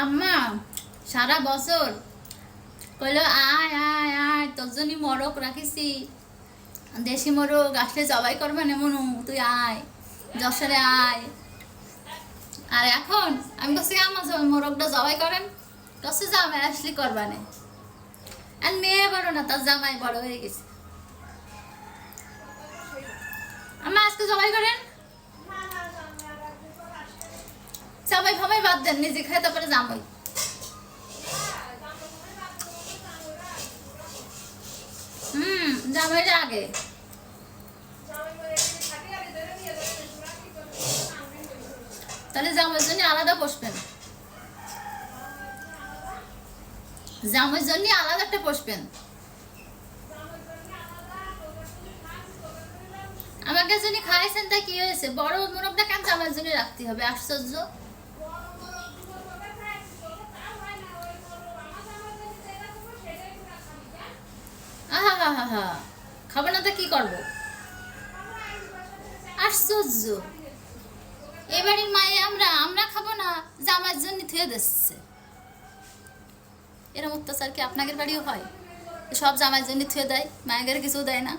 আম্মা সারা বছর কইলো আয় আয় আয় তোর জন্য মোরগ রাখিছি, দেশি মোরগ আসলে জবাই করবে না মনু, তুই আয় যশোরে আয়। আর এখন আমি বলছি আমার মোরগটা জবাই করেন, কষ্ট জামাই আসলে করবানে। আর মেয়ে বড় না, তার জামাই বড় হয়ে গেছে। আম্মা আজকে জবাই করেন, জামাই ফামাই বাদ দেন, নিজে খাই তারপরে জামাই। জামাইটা আগে। তাহলে জামাইয়ের জন্য আলাদা বসবেন, জামাইয়ের জন্য আলাদা একটা বসবেন। আমাকে জন্য খাইছেন তাই কি হয়েছে, বড় মোরগটা কেন জামাইয়ের জন্য রাখতে হবে? আশ্চর্য। আহা হা হা হা, খাবো না তো কি করবো? আশ্চর্য, এবারের মায়ে আমরা আমরা খাবো না, জামাইয়ের জন্য থুয়ে দিচ্ছে। এরকম অত্যাচার কি আপনাদের বাড়িও হয়? সব জামাইয়ের জন্য থুয়ে দেয়, মায়ের কিছু দেয় না?